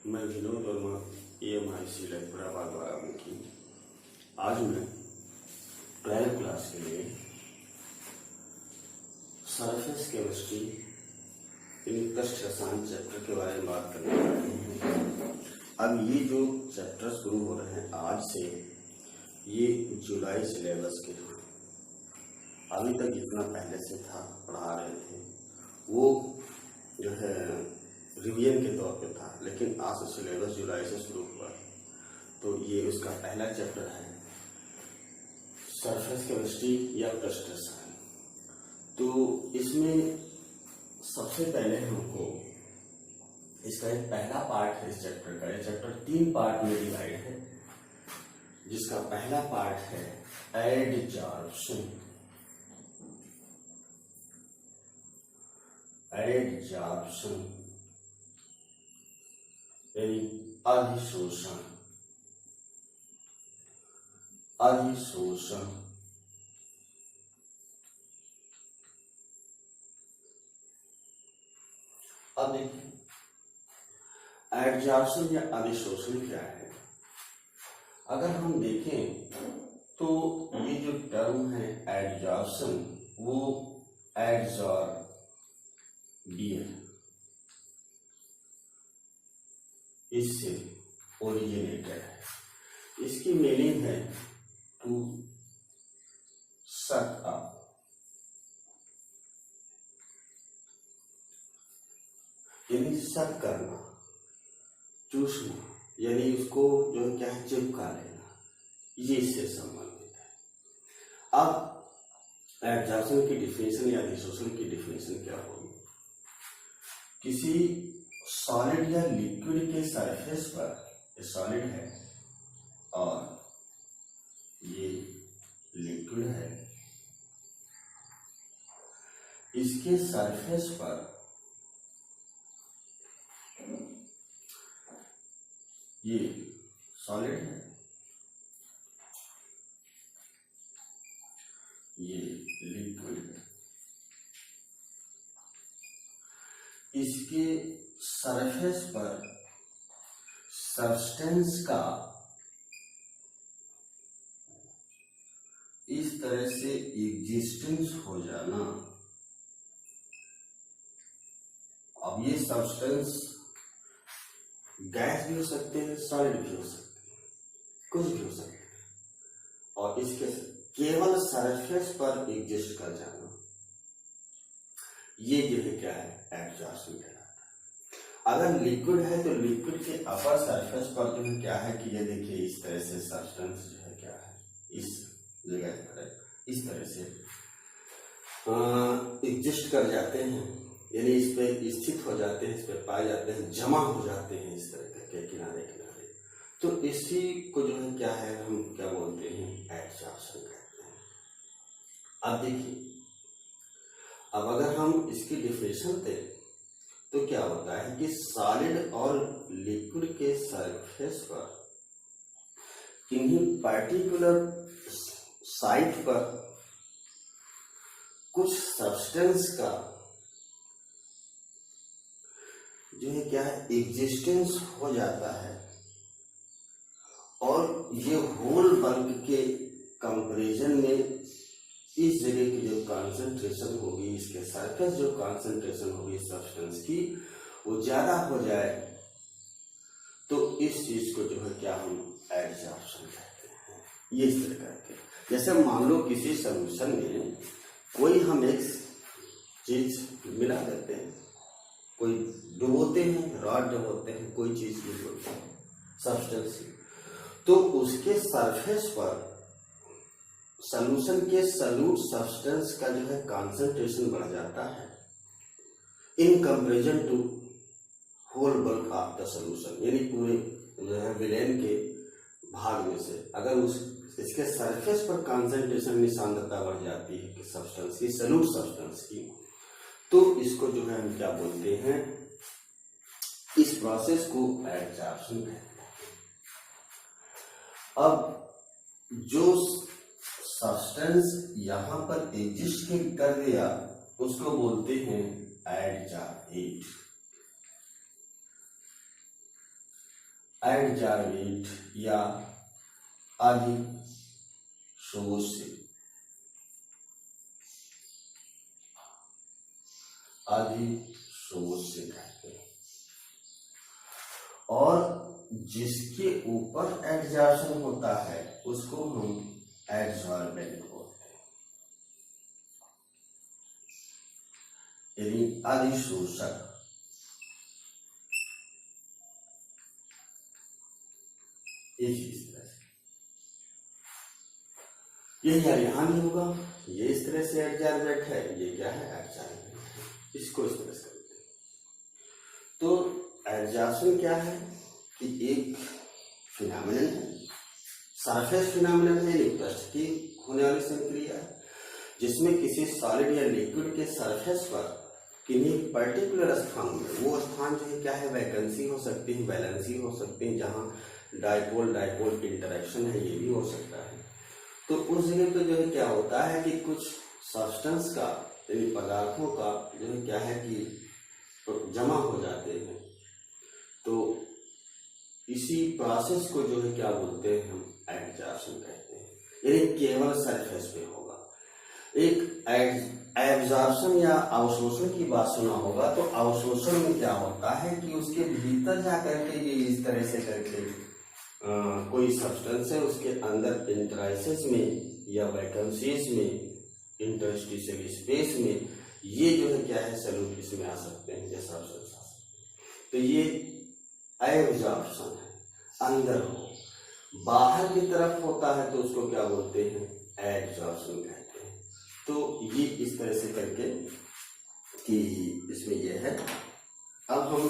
मैं विनोद वर्मा EMIC लखपराबाद बाराबंकी। आज मैं 12th क्लास के लिए सरफेस केमिस्ट्री इन पृष्ठ रसायन चैप्टर के बारे में बात करने जा रहे हैं। अब ये जो चैप्टर शुरू हो रहे हैं आज से, ये जुलाई सिलेबस के हैं। अभी तक जितना पहले से था पढ़ा रहे थे वो जो है रिवीजन के तौर पे था, लेकिन आज से सिलेबस जुलाई से शुरू हुआ। तो ये उसका पहला चैप्टर है सरफेस केमिस्ट्री या पृष्ठ रसायन। तो इसमें सबसे पहले हमको इसका एक पहला पार्ट है इस चैप्टर का। ये चैप्टर 3 पार्ट में डिवाइड है, जिसका पहला पार्ट है एडजॉर्प्शन। एडजॉर्प्शन यानी अधिशोषण। अधिशोषण अब देखिए एडजॉर्प्शन या अधिशोषण क्या है। अगर हम देखें तो ये जो टर्म है एडजॉर्प्शन, वो एडजॉर्बियर, इससे ओरिजिनेटेड है। इसकी मीनिंग है टू सक अप, यानी सक करना, चूसना, यानी उसको जो है क्या है चिपका लेना, ये इससे संबंधित है। अब एडजॉर्प्शन की डिफिनेशन या अधिशोषण की डिफिनेशन क्या होगी। किसी सॉलिड या लिक्विड के सरफेस पर, ये सॉलिड है और ये लिक्विड है, इसके सरफेस पर ये सॉलिड है, ये लिक्विड है, इसके सरफेस पर सब्सटेंस का इस तरह से एग्जिस्टेंस हो जाना। अब ये सब्सटेंस गैस भी हो सकते हैं, सॉलिड भी हो सकते हैं, कुछ भी हो सकते हैं, और इसके केवल सरफेस पर एग्जिस्ट कर जाना, ये जो है क्या है एडजॉर्प्शन कहलाता है। अगर लिक्विड है तो लिक्विड के अपर सरफेस पर जो है क्या है कि ये देखिए इस तरह से सब्सटेंस जो है क्या है इस जगह पर इस तरह से एग्जिस्ट कर जाते हैं, यानी इस पे स्थित हो जाते हैं, इस पे पाए जाते हैं, जमा हो जाते हैं इस तरह के किनारे किनारे। तो इसी को जो है क्या है हम क्या बोलते हैं एडजॉर्प्शन कहते हैं। अब देखिए, अब अगर हम इसकी डिफिनेशन दें तो क्या होता है कि सॉलिड और लिक्विड के सरफेस पर किन्हीं पर्टिकुलर साइट पर कुछ सब्सटेंस का जो है क्या है एग्जिस्टेंस हो जाता है, और ये होल बल्क के कंपैरिजन में इस जगह की जो कॉन्सेंट्रेशन होगी, इसके सरफेस जो कॉन्सेंट्रेशन होगी सब्सटेंस की, वो ज्यादा हो जाए, तो इस चीज को जो है क्या हम एडजॉर्प्शन कहते हैं। ये इस तरह करके, जैसे मान लो किसी सॉल्यूशन में कोई हम एक चीज मिला देते हैं, कोई डुबोते हैं, रॉड डुबोते हैं, कोई चीज डुबोते हैं सब्सटेंस, तो उसके सरफेस पर सॉल्यूशन के सॉल्यूट सब्सटेंस का जो है कॉन्सेंट्रेशन बढ़ जाता है in comparison to whole bulk of the solution, यानी पूरे जो है विलेन के भाग में से अगर उस इसके सरफेस पर कॉन्सेंट्रेशन सांद्रता बढ़ जाती है कि सब्सटेंस की, सॉल्यूट सब्सटेंस की, तो इसको जो है हम क्या बोलते हैं, इस प्रोसेस को एडजॉर्प्शन कहते हैं। अब जो सब्सटेंस यहां पर एग्जिस्ट कर दिया उसको बोलते हैं एडजॉर्बेट। एडजॉर्बेट या अधिशोषित कहते हैं। और जिसके ऊपर एडजॉर्प्शन होता है उसको हम एडजॉर्बेंट बोलते हैं, यानी अधिशोषक। इस तरह से ये यहाँ भी होगा, ये इस तरह से एडजॉर्बेंट है, ये क्या है एडजॉर्बेंट है, इसको इस तरह से करते हैं। तो एडजॉर्प्शन क्या है कि एक फिनोमेनन है, सरफेस फिनोमेनन है, एक पृष्ठ की होने वाली संक्रिया है जिसमें किसी सॉलिड या लिक्विड के सरफेस पर किन्हीं पर्टिकुलर स्थान में, वो स्थान जो है क्या है, वैकेंसी हो सकती है, वैलेंसी हो सकती है, जहाँ डाइपोल डाइपोल इंटरेक्शन है, ये भी हो सकता है। तो उस जगह पे जो है क्या होता है कि कुछ सब्सटेंस का, यानी पदार्थों का जो है क्या है कि जमा हो जाते हैं। तो इसी प्रोसेस को जो है क्या बोलते हैं, हम एडजॉर्प्शन कहते हैं, यानी केवल सरफेस पे होगा। एक एब्जॉर्प्शन या अवशोषण की बात सुना होगा, तो अवशोषण में क्या होता है कि उसके भीतर जाकर के ये इस तरह से करके कोई सब्सटेंस है, उसके अंदर इंटरस्टिस में या वैकेंसीज में, इंटरस्टिशियल स्पेस में ये जो है क्या है सॉल्यूट इसमें आ सकते हैं, या सब्सटेंस आ सकते हैं। तो ये एब्जॉर्प्शन है, अंदर हो। बाहर की तरफ होता है तो उसको क्या बोलते हैं, एडजॉर्प्शन कहते हैं। तो ये इस तरह से करके कि इसमें ये है। अब हम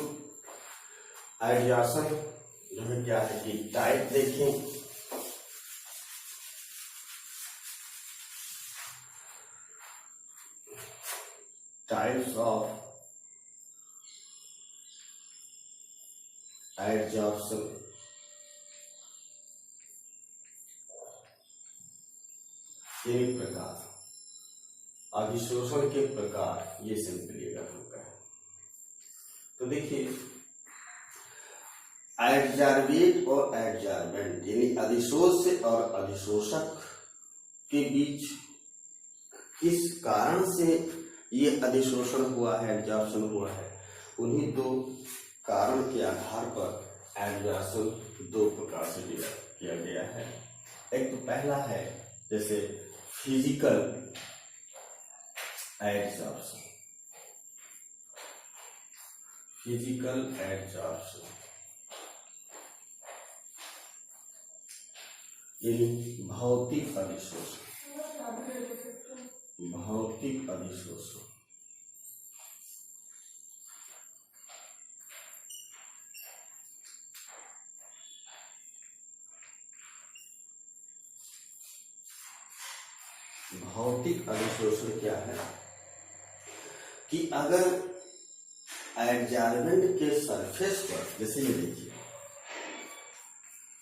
एडजॉर्प्शन जो है क्या है कि टाइप देखें। Types of adsorption. तीन प्रकार, अधिशोषण के प्रकार, ये सिंपली अगर हम कहें तो देखिए, एडजॉर्बेट और एडजॉर्बेंट यानी अधिशोष्य और अधिशोषक के बीच किस कारण से ये अधिशोषण हुआ है, एडजॉर्प्शन हुआ है, उन्हीं दो कारण के आधार पर एडजॉर्प्शन दो प्रकार से किया गया है। एक तो पहला है जैसे फिजिकल एडजॉर्प्शन, फिजिकल एडजॉर्प्शन यानी भौतिक अधिशोषण, भौतिक अधिशोषण। भौतिक अधिशोषण क्या है कि अगर एडजॉर्बेंट के सरफेस पर, जैसे ये देखिए,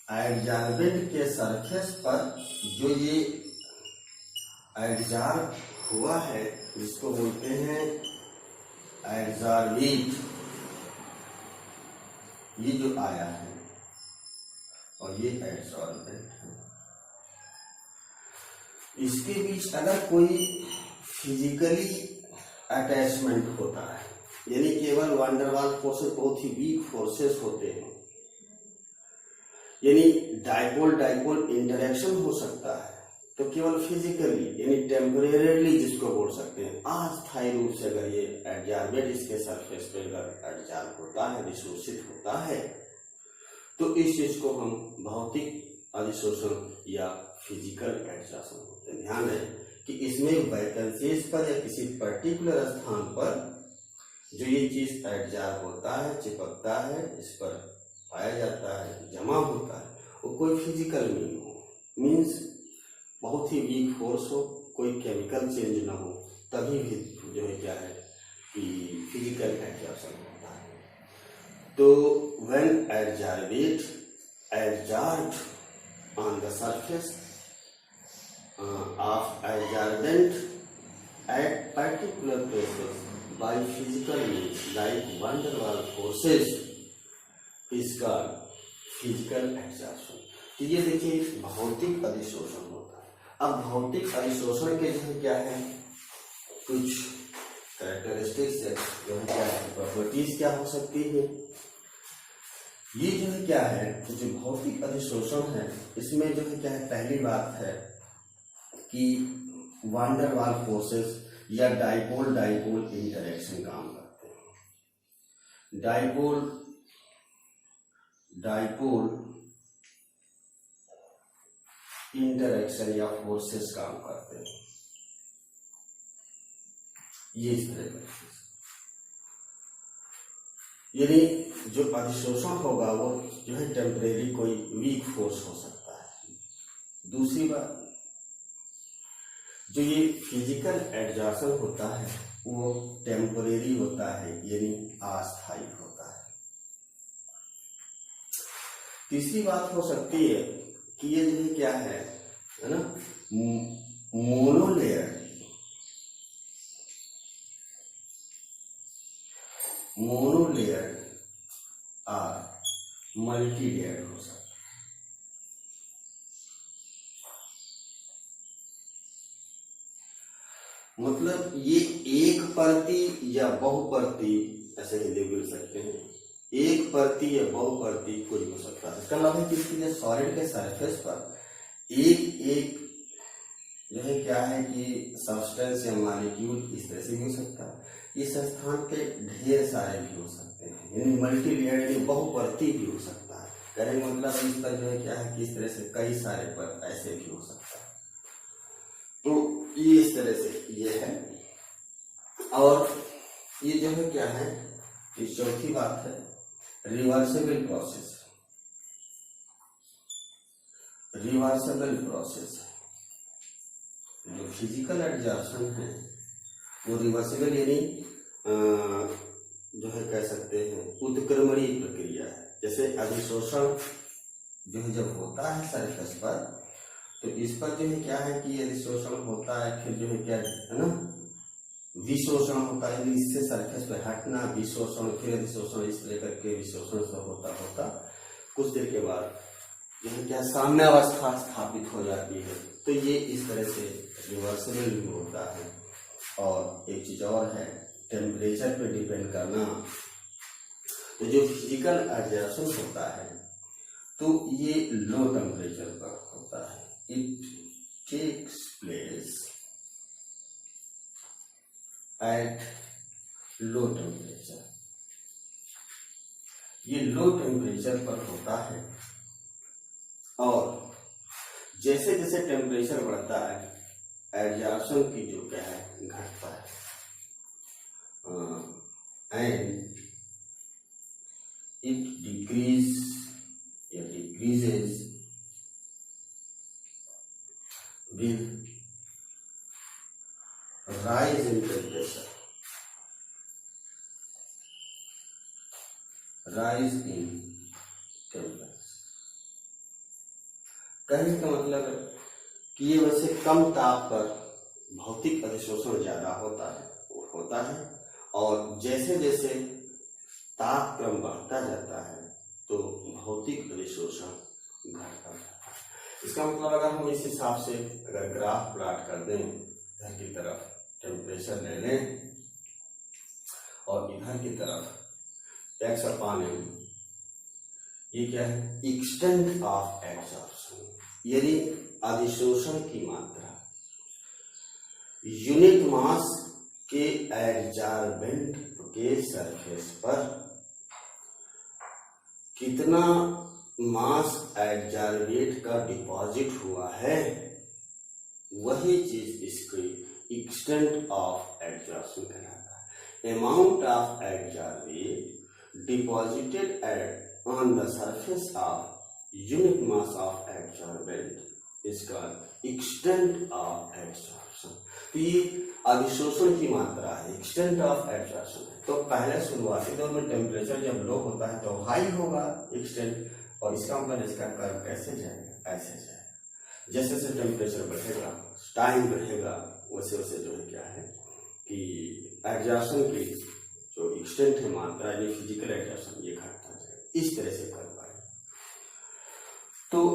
एडजॉर्बेंट के सरफेस पर जो ये एडजॉर्ब हुआ है जिसको बोलते हैं एडजॉर्बेट, ये जो आया है और ये एडजॉर्बेंट है, इसके बीच अगर कोई फिजिकली अटैचमेंट होता है, यानी केवल वंडरवाल फोर्सेस, बहुत ही वीक फोर्सेस होते हैं, यानी डाइपोल डाइपोल इंटरेक्शन हो सकता है, तो केवल फिजिकली यानी टेम्परेरीली जिसको बोल सकते हैं, अस्थायी रूप से अगर ये एडजॉर्बेट इसके सरफेस पे अगर एडजॉर्ब होता है, अधिशोषित होता है, तो इस चीज को हम भौतिक अधिशोषण या फिजिकल एडजॉर्प्शन होते हैं। ध्यान रहे कि इसमें वैकेंसीज पर या किसी पर्टिकुलर स्थान पर जो ये चीज एडजॉर्ब होता है, चिपकता है, इस पर पाया जाता है, जमा होता है, वो कोई फिजिकल नहीं हो, मीन्स बहुत ही वीक फोर्स हो, कोई केमिकल चेंज ना हो, तभी भी जो है क्या है कि फिजिकल एडजॉर्प्शन होता है। तो when adsorbate adsorbed on the surface of adsorbent at particular places by physical means like van der Waals forces is called physical exhaustion. तो ये देखिए भौतिक अधिशोषण होता है। अब भौतिक अधिशोषण के जो क्या है कुछ कैरेक्टरिस्टिक्स है, जो है क्या है प्रॉपर्टीज क्या हो सकती है। ये जो है क्या है जो भौतिक अधिशोषण है इसमें जो है क्या है पहली बात है कि वान डेर वाल फोर्सेस या डाइपोल डाइपोल इंटरेक्शन काम करते हैं। डाइपोल डाइपोल इंटरेक्शन या फोर्सेस काम करते हैं। ये इस तरह का यानी जो अधिशोषण होगा वो जो है टेम्परेरी कोई वीक फोर्स हो सकता है। दूसरी बात जो ये फिजिकल एडजॉर्शन होता है वो टेम्परेरी होता है यानी अस्थायी होता है। तीसरी बात हो सकती है कि ये जो है क्या है ना मोनोलेयर और मल्टी लेयर हो सकता है। मतलब ये एक परती या बहुपर्ती ऐसे हिंदी बोल सकते हैं। एक परती या बहुपर्ती कोई हो सकता है। इसका मतलब है कि इसके सॉलिड के सरफेस पर एक एक जो है क्या है कि सब्सटेंस या मॉलिक्यूल इस तरह से भी हो सकता है। इस स्थान पे ढेर सारे भी हो सकते हैं यानी मल्टी लेयर यानी बहुपर्ती भी हो सकता है। कहने का मतलब इस पर जो है क्या है कि इस तरह से कई सारे पर ऐसे भी हो सकता है। तो ये इस तरह से ये है। और ये जो है क्या है इस चौथी बात है रिवर्सिबल प्रोसेस। रिवर्सिबल प्रोसेस जो फिजिकल एडजॉर्शन है वो रिवर्सिबल यानी जो है कह सकते हैं उत्क्रमणीय प्रक्रिया है। जैसे अधिशोषण जो है जब होता है सरफेस पर तो इस पर जो है क्या है कि अधिशोषण होता है फिर जो है क्या है ना विशोषण होता है इससे सरफेस पे हटना विशोषण फिर अधिशोषण इस तरह करके विशोषण से होता होता कुछ देर के बाद जो है क्या साम्यावस्था स्थापित हो जाती है। तो ये इस तरह से रिवर्सिबल भी होता है। और एक चीज और है टेम्परेचर पे डिपेंड करना। तो जो फिजिकल एडजॉर्शन होता है तो ये लो टेम्परेचर पर होता है। It takes place at low temperature. ये लो टेम्परेचर पर होता है और जैसे जैसे टेम्परेचर बढ़ता है एडजॉर्शन की जो क्या है घटता है and it decreases with rise in temperature. Rise in temperature कहने का मतलब है कि ये वैसे कम ताप पर भौतिक अधिशोषण ज्यादा होता है और जैसे जैसे ताप क्रम बढ़ता जाता है तो भौतिक अधिशोषण घटता जाता है। इसका मतलब अगर हम इस हिसाब से अगर ग्राफ प्लॉट कर दें इधर की तरफ टेम्परेचर ले लें और इधर की तरफ एक्स अपान एम ये क्या है एक्सटेंट ऑफ एब्जॉर्प्शन यानी अधिशोषण की मात्रा यूनिट मास के एडजॉर्बेंट के सरफेस पर कितना मास एडजॉर्बेट का डिपॉजिट हुआ है वही चीज इसकी एक्सटेंट ऑफ एडजॉर्प्शन कहलाता है। Amount of adsorbate deposited at on the surface of unit mass of adsorbent is called extent of adsorption। तो ये अधिशोषण की मात्रा है एक्सटेंट ऑफ एब्जॉर्प्शन है। तो पहले शुरुआती दौर में टेम्परेचर जब लो होता है तो हाई होगा एक्सटेंट और इसका मतलब इसका कर्व कैसे जाएगा ऐसे जाएगा। जैसे जैसे टेम्परेचर बढ़ेगा टाइम बढ़ेगा वैसे वैसे जो है क्या है कि एब्जॉर्प्शन की जो एक्सटेंट है मात्रा ये फिजिकल एब्जॉर्प्शन ये घटता जाएगा। इस तरह से कर्व आएगा।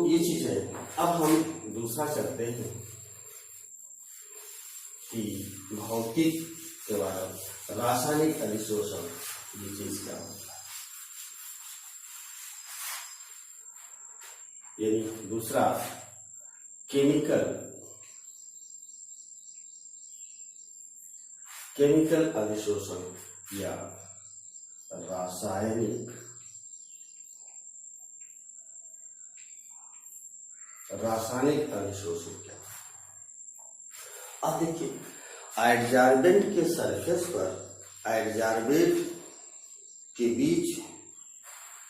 ये चीज है। अब हम दूसरा चलते हैं कि भौतिक के बारे में, रासायनिक अधिशोषण ये चीज क्या होता है। यानी दूसरा केमिकल अधिशोषण या रासायनिक अधिशोषण क्या। अब देखिए, एडजॉर्बेंट के सरफेस पर एडजॉर्बेंट के बीच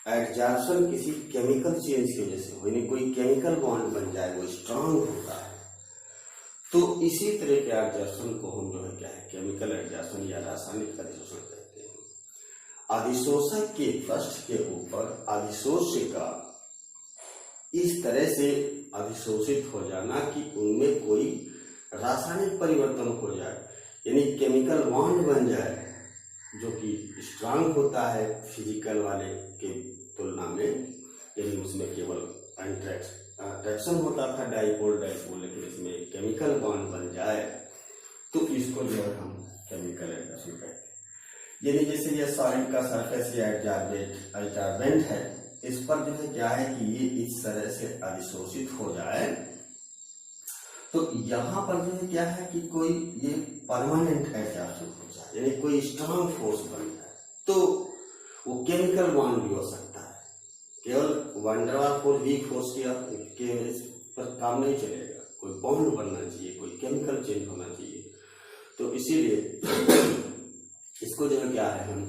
एडजॉर्प्शन किसी केमिकल चेंज की वजह से, यानी कोई केमिकल बॉन्ड बन जाए, वो स्ट्रांग होता है, तो इसी तरह के एडजॉर्प्शन को हम जो है क्या है, केमिकल एडजॉर्प्शन या रासायनिक अधिशोषण कहते हैं। अधिशोषक के पृष्ठ के ऊपर अधिशोष्य इस तरह से अधिशोषित हो जाना कि उनमें कोई रासायनिक परिवर्तन हो जाए, यानी केमिकल बॉन्ड बन जाए, जो कि स्ट्रांग होता है फिजिकल वाले के तुलना में। यानी उसमें केवल अट्रैक्शन होता था, डाइपोल, लेकिन इसमें केमिकल बॉन्ड बन जाए तो इसको जो है हम केमिकल एडजॉर्प्शन कहते हैं। यानी जैसे ये सॉलिड का सरफेस या एडजॉर्बेंट है, इस पर जो है क्या है कि ये इस तरह से अधिशोषित हो जाए, तो यहाँ पर जो है क्या है कि कोई ये परमानेंट एडजॉर्प्शन हो जाए, यानी कोई स्ट्रांग फोर्स बन जाए, तो वो केमिकल बॉन्ड भी हो सकता है। केवल वंडरवाल फोर्स, वीक फोर्स के पर काम नहीं चलेगा, कोई बॉन्ड बनना चाहिए, कोई केमिकल चेंज होना चाहिए। तो इसीलिए इसको जो है क्या है, हम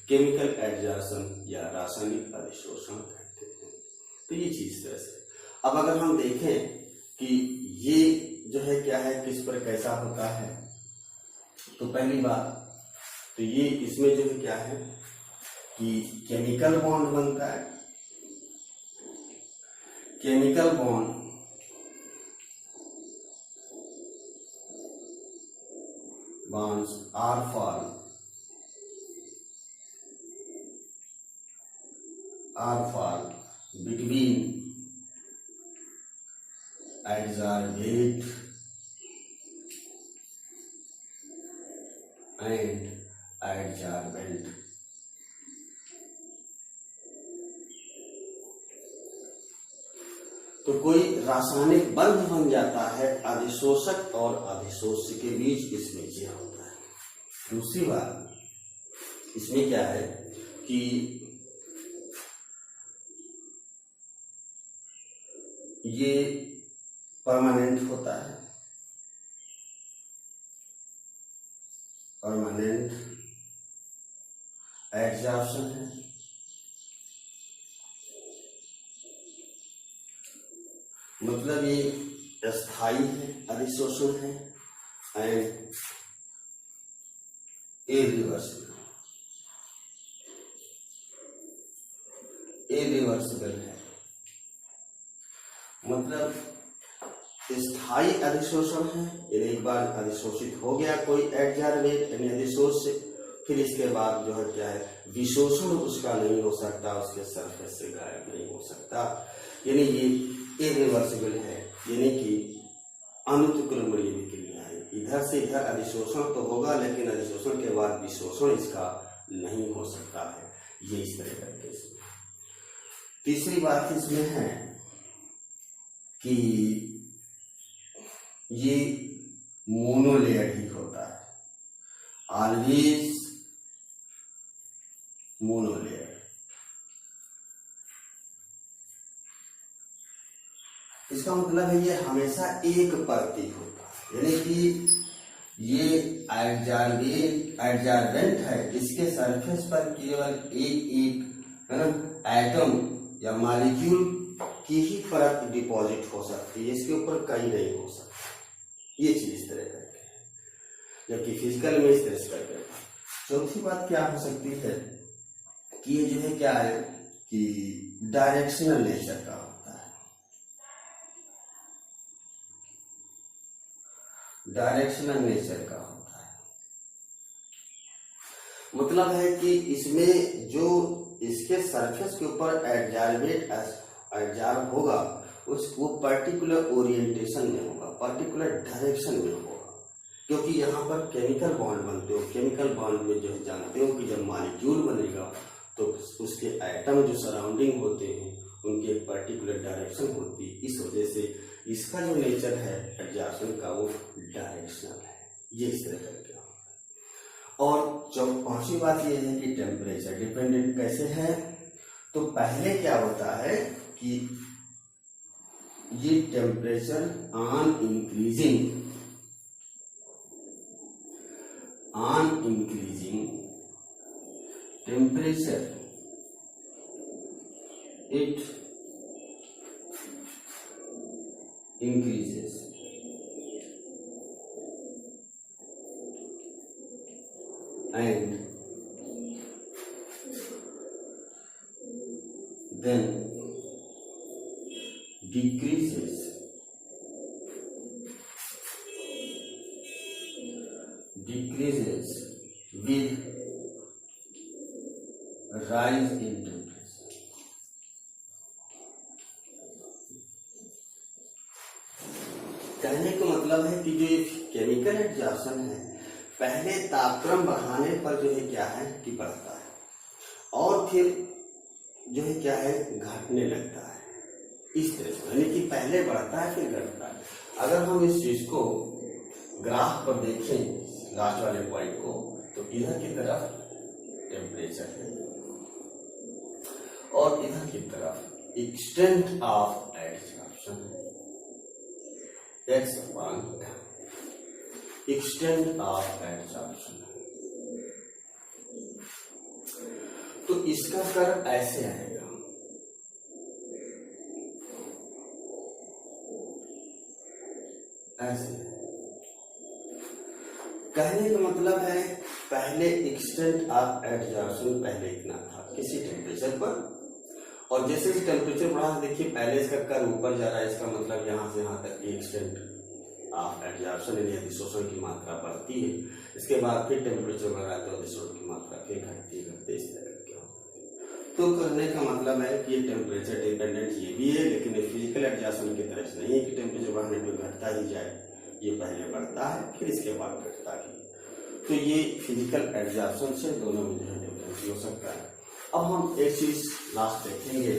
केमिकल एडजॉर्प्शन या रासायनिक अधिशोषण कहते हैं। तो ये चीज तरह से। अब अगर हम देखें कि ये जो है क्या है, किस पर कैसा होता है, तो पहली बात तो ये इसमें जो है क्या है कि केमिकल बॉन्ड बनता है। Chemical bond bonds are formed between adsorbate and adsorbent। तो कोई रासायनिक बंध बन जाता है अधिशोषक और अधिशोष्य के बीच, इसमें यह होता है। दूसरी बात इसमें क्या है कि ये परमानेंट होता है, परमानेंट एडजॉर्प्शन है, मतलब ये स्थायी है, अधिशोषण है, एंड इरिवर्सिबल है। मतलब स्थायी अधिशोषण है, यानी एक बार अधिशोषित हो गया कोई एडजॉर्बेट यानी अधिशोष से, फिर इसके बाद जो है क्या है, विशोषण उसका नहीं हो सकता, उसके सरफेस से गायब नहीं हो सकता, यानी ये इरिवर्सिबल है, यानी कि अनुत्क्रमणीय विक्रिया है। इधर से इधर अधिशोषण तो होगा, लेकिन अधिशोषण के बाद विशोषण इसका नहीं हो सकता है। ये इस तरह करके इसमें। तीसरी बात इसमें है कि ये मोनोलेयर ही होता है, ऑलवेज मोनोलेयर। इसका मतलब है ये हमेशा एक परती होता है, यानी कि ये एडजॉर्बेंट है, इसके सरफेस पर केवल एक है ना एटम या मॉलिक्यूल की ही परत डिपॉजिट हो सकती है, इसके ऊपर कई नहीं हो सकता। ये चीज इस तरह करके है, जबकि फिजिकल में इस तरह से करके। चौथी बात क्या हो सकती है कि ये जो है क्या है कि डायरेक्शनल नेचर का होता है, डायरेक्शनल नेचर का होता है। मतलब है कि इसमें जो इसके सरफेस के ऊपर एडजॉर्ब होगा, वो पर्टिकुलर ओरिएंटेशन में होगा, पर्टिकुलर डायरेक्शन में होगा, क्योंकि यहाँ पर केमिकल बॉन्ड बनते हो। केमिकल बॉन्ड में जो है जानते हो कि जब मॉलिक्यूल बनेगा तो उसके एटम जो सराउंडिंग होते हैं उनकी एक पर्टिकुलर डायरेक्शन होती है। इस वजह से इसका जो नेचर है एडजॉर्प्शन का वो डायरेक्शनल है। ये इस तरह करके। और पांचवी बात ये है कि टेम्परेचर डिपेंडेंट कैसे है। तो पहले क्या होता है कि ये temperature on increasing temperature it increases and then decreases with rise in temperature। कहने का मतलब है कि जो केमिकल एडजॉर्प्शन है पहले तापक्रम बढ़ाने पर जो है क्या है कि बढ़ता है और फिर जो है क्या है घटने लगता है। इस तरह से यानी कि पहले बढ़ता है फिर घटता है। अगर हम इस चीज को ग्राफ पर देखें लास्ट वाले पॉइंट को तो इधर की तरफ टेम्परेचर है और इधर की तरफ एक्सटेंट ऑफ एडजॉर्प्शन है, x upon extent of adsorption. तो इसका कर्व ऐसे आएगा, ऐसे। कहने का मतलब है पहले एक्सटेंट ऑफ एडजॉर्प्शन पहले इतना था किसी टेम्परेचर पर, और जैसे ही टेम्परेचर बढ़ा देखिए पहले इसका कर्व ऊपर जा रहा है। इसका मतलब यहाँ से यहाँ तक की एक्सटेंट ऑफ एडजॉर्प्शन यानी अधिशोषण की मात्रा बढ़ती है। इसके बाद फिर टेम्परेचर बढ़ रहा है तो अधिशोषण की मात्रा फिर घटती घटते इस तरह के। तो कहने का मतलब है कि ये टेम्परेचर डिपेंडेंट ये भी है, लेकिन ये फिजिकल एडजॉर्प्शन की तरह से नहीं है कि टेम्परेचर बढ़ने पर घटता ही जाए। ये पहले बढ़ता है फिर इसके बाद घटता है। तो ये फिजिकल एडजॉर्प्शन से दोनों में जो है डिफरेंस हो सकता है। अब हम एक चीज लास्ट देखेंगे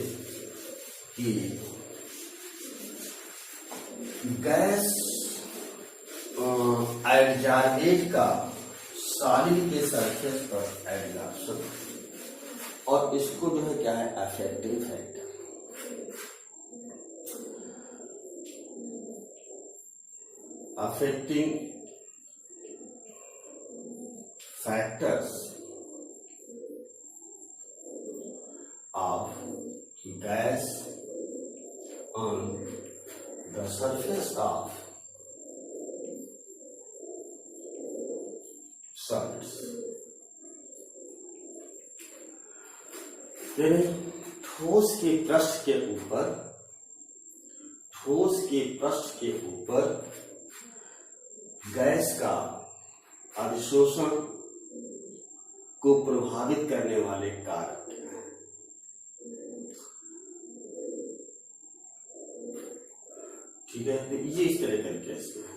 कि गैस एडजॉर्बेट का सॉलिड के सरफेस पर एडजॉर्प्शन और इसको जो है क्या है affecting factor. Affecting factors of gas on the surface of solids। ठोस के पृष्ठ के ऊपर गैस का अधिशोषण को प्रभावित करने वाले कारक। ठीक है, तो ये इस तरह करके इसमें है।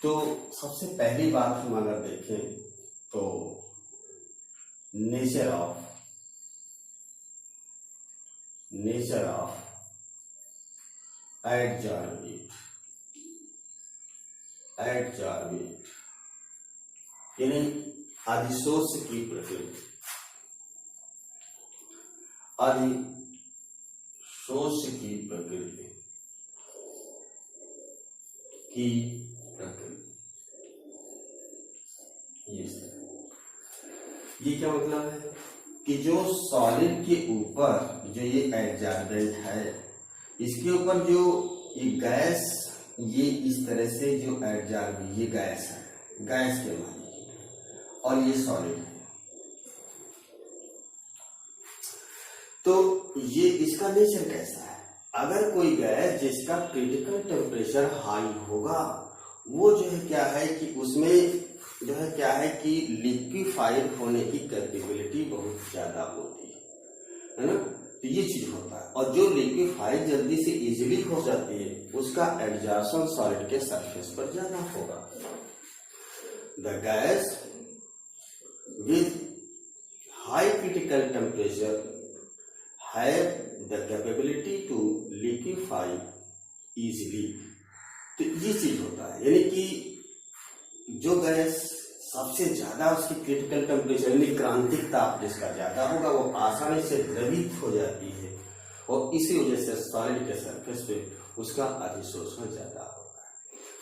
तो सबसे पहली बात हम अगर देखें तो नेचर ऑफ एडजॉर्बेट यानी अधिशोष की प्रकृति। अधिशोष की प्रकृति ये क्या मतलब है कि जो सॉलिड के ऊपर जो ये एडजॉर्बेंट है इसके ऊपर जो ये गैस ये इस तरह से जो एडजॉर्ब ये गैस है, गैस के माने और ये सॉलिड है। तो ये इसका नेचर कैसा है? अगर कोई गैस जिसका क्रिटिकल टेम्परेचर हाई होगा वो जो है क्या है कि उसमें जो है क्या है कि लिक्विफाइड होने की कैपेबिलिटी बहुत ज्यादा होती है ना। तो ये चीज होता है। और जो लिक्विफाई जल्दी से इजीली हो जाती है उसका एडजॉर्प्शन सॉलिड के सरफेस पर ज्यादा होगा। The gas with high critical temperature have the capability to liquefy easily. तो ये चीज होता है, यानी कि जो गैस सबसे ज्यादा उसकी क्रिटिकल टेम्परेचर यानी क्रांतिक ताप जिसका ज्यादा होगा वो आसानी से द्रवित हो जाती है और इसी वजह से सॉलिड के सरफेस पे उसका अधिशोषण ज्यादा होता है।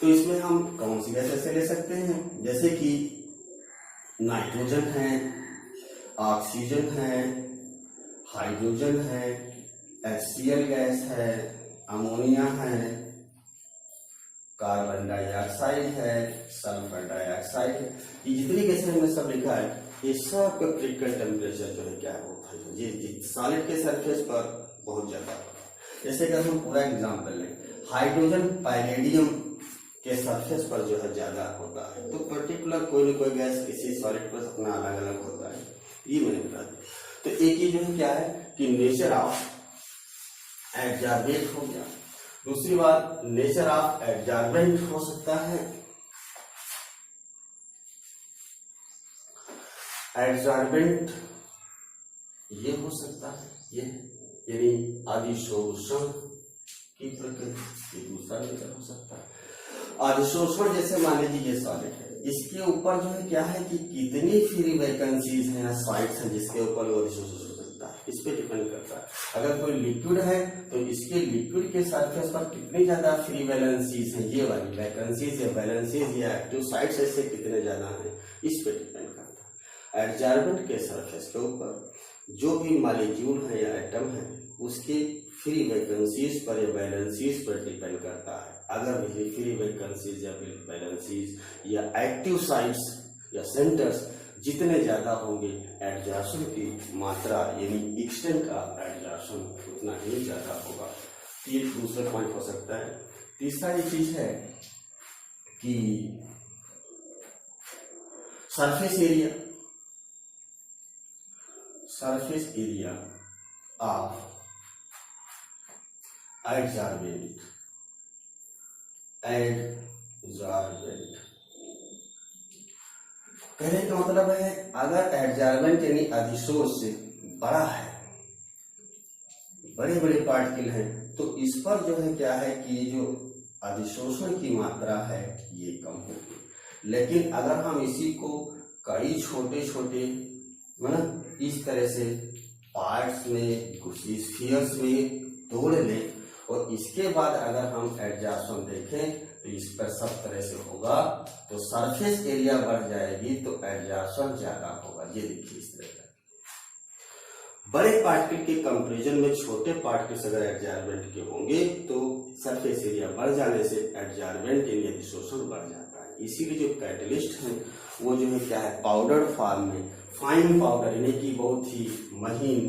तो इसमें हम कौन सी गैस ऐसे ले सकते हैं, जैसे कि नाइट्रोजन है, ऑक्सीजन है, हाइड्रोजन है, HCl गैस है, अमोनिया है, कार्बन डाइऑक्साइड है, सल्फर डाइऑक्साइड है। ये जितनी गैसें हमने सब लिखा है ये सब का क्रिटिकल टेम्परेचर जो है क्या होता है ये सॉलिड के सरफेस पर बहुत ज्यादा होता है। जैसे कि हम पूरा एग्जांपल लें, हाइड्रोजन पैलेडियम के सरफेस पर जो है ज्यादा होता है। तो पर्टिकुलर कोई न कोई गैस किसी सॉलिड पर अपना अलग अलग होता है, ये मैंने बता दिया। तो एक ही जो है क्या है कि नेचर ऑफ एडजॉर्बेंट हो गया। दूसरी बात नेचर ऑफ एडजॉर्बेंट हो सकता है, एडजॉर्बेंट ये हो सकता है, ये यानी अधिशोषण की प्रकृति। दूसरा नेचर हो सकता है अधिशोषण, जैसे मान लीजिए ये सॉलिड है, इसके ऊपर जो है क्या है कि कितनी फ्री वैकेंसीज हैं या साइट्स हैं जिसके ऊपर वो अधिशोषण हो सकता है, इस पे डिपेंड करता है। अगर कोई लिक्विड है तो इसके लिक्विड के सरफेस पर कितनी ज्यादा फ्री वैलेंसीज हैं, ये वाली वैकेंसीज या वैलेंसीज या एक्टिव साइट्स ऐसे कितने ज्यादा हैं, इस पे डिपेंड करता है। एडजॉर्बेंट के सरफेस के ऊपर जो भी मॉलिक्यूल है या एटम है उसके फ्री वैकेंसीज पर या वैलेंसीज पर डिपेंड करता है। अगर भी फ्री वैकेंसीज या वैलेंसीज या एक्टिव साइट्स या सेंटर्स जितने ज्यादा होंगे एडजॉर्प्शन की मात्रा यानी एक्सटेंट का एडजॉर्प्शन उतना ही ज्यादा होगा। ये दूसरा पॉइंट हो सकता है। तीसरा ये चीज है कि सरफेस एरिया ऑफ एडजॉर्बेंट कहने का मतलब है अगर एडजॉर्बेंट यानी अधिशोष से बड़ा है, बड़े बड़े पार्टिकल हैं, तो इस पर जो है क्या है कि जो अधिशोषण की मात्रा है ये कम होगी। लेकिन अगर हम इसी को कई छोटे छोटे मतलब इस तरह से पार्ट्स में स्फीयर्स में तोड़ लें और इसके बाद अगर हम एडजॉर्प्शन देखें तो इस पर सब तरह से होगा तो सरफेस एरिया बढ़ जाएगी तो एडजॉर्प्शन ज्यादा होगा। ये देखिए इस तरह का बड़े पार्टिकल के कंपैरिजन में छोटे पार्टिकल्स अगर एडजॉर्बेंट के होंगे तो सरफेस एरिया बढ़ जाने से एडजॉर्बेंट यानी अधिशोषण बढ़ जाता है। इसीलिए जो कैटलिस्ट है वो जो है क्या है पाउडर फॉर्म में फाइन पाउडर यानी कि बहुत ही महीन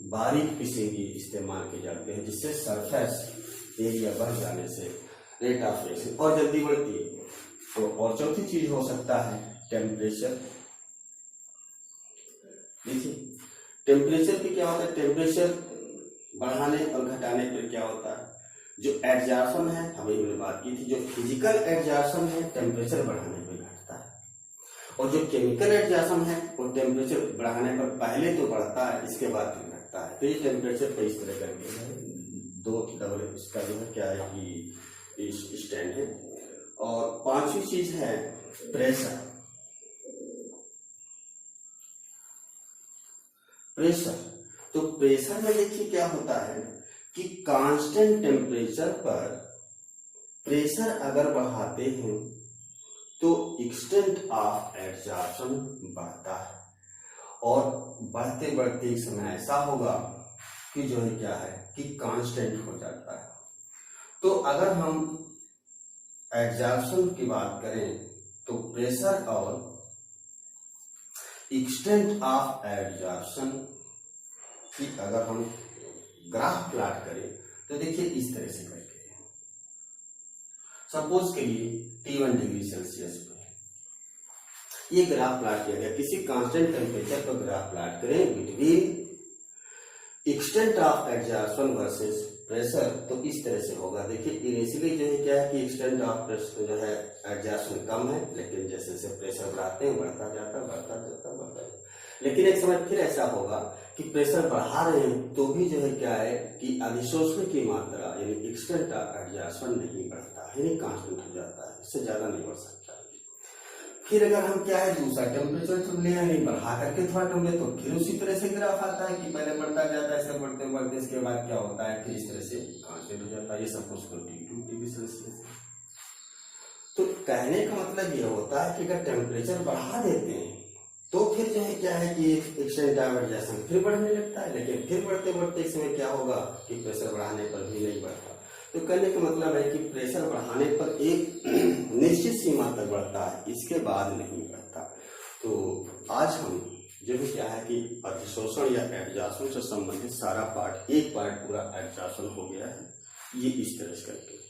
बारीक पीसे हुए इस्तेमाल किए जाते हैं जिससे सरफेस एरिया बढ़ जाने से रेट ऑफ रिएक्शन और जल्दी बढ़ती है। तो और चौथी चीज हो सकता है टेम्परेचर। देखिए टेम्परेचर पे क्या होता है, टेम्परेचर बढ़ाने और घटाने पर क्या होता है, जो एडजॉर्प्शन है हमें हमने बात की थी, जो फिजिकल एडजॉर्प्शन है टेम्परेचर बढ़ाने पर घटता है और जो केमिकल एडजॉर्प्शन है वो टेम्परेचर बढ़ाने पर पहले तो बढ़ता है इसके बाद फिर घटता है। तो ये टेम्परेचर पे इस तरह करके है दो डबल इसका जो है क्या है कि स्टैंड है। और पांचवी चीज है प्रेशर। तो प्रेशर में देखिए क्या होता है कि कांस्टेंट टेम्परेचर पर प्रेशर अगर बढ़ाते हैं तो एक्सटेंट ऑफ एडजॉर्प्शन बढ़ता है और बढ़ते बढ़ते एक समय ऐसा होगा कि जो है क्या है कि कांस्टेंट हो जाता है। तो अगर हम एडजॉर्प्शन की बात करें तो प्रेशर और एक्सटेंट ऑफ एडजॉर्प्शन की अगर हम ग्राफ प्लॉट करें तो देखिए इस तरह से करके सपोज के लिए T1 डिग्री सेल्सियस पे ये ग्राफ प्लॉट किया गया, किसी कांस्टेंट टेम्परेचर पर ग्राफ प्लॉट करें between extent of adsorption versus pressure, तो इस तरह से होगा। देखिए इनिशियली जो है क्या है कि एक्सटेंट ऑफ प्रेशर जो है एडजॉर्प्शन कम है, लेकिन जैसे जैसे प्रेशर बढ़ाते हैं बढ़ता जाता। लेकिन एक समय फिर ऐसा होगा कि प्रेशर बढ़ा रहे हैं तो भी जो है क्या है कि अधिशोषण की मात्रा यानी एक्सटेंट ऑफ एडजॉर्प्शन नहीं बढ़ता है, यानी कांस्टेंट हो जाता है, इससे ज्यादा नहीं बढ़ सकता। फिर अगर हम क्या है दूसरा टेम्परेचर तो ले नहीं बढ़ा करके थोड़ा टम ले तो फिर उसी तरह से ग्राफ आता है कि पहले बढ़ता जाता है, ऐसे बढ़ते बढ़ते इसके बाद क्या होता है कि इस तरह से कांस्टेंट हो जाता है। ये सब कुछ 22 डिग्री सेल्सियस। तो कहने का मतलब ये होता है कि अगर टेम्परेचर बढ़ा देते हैं तो फिर जो है क्या है कि एक्सटेंट ऑफ एडजॉर्प्शन फिर बढ़ने लगता है, लेकिन फिर बढ़ते बढ़ते इस समय क्या होगा कि प्रेशर बढ़ाने पर भी नहीं बढ़ता। तो कहने का मतलब है कि प्रेशर बढ़ाने पर एक निश्चित सीमा तक बढ़ता है, इसके बाद नहीं बढ़ता। तो आज हम जो भी क्या है कि अधिशोषण या एडजॉर्प्शन से संबंधित सारा पार्ट, एक पार्ट पूरा एडजॉर्प्शन हो गया है, ये इस तरह से करके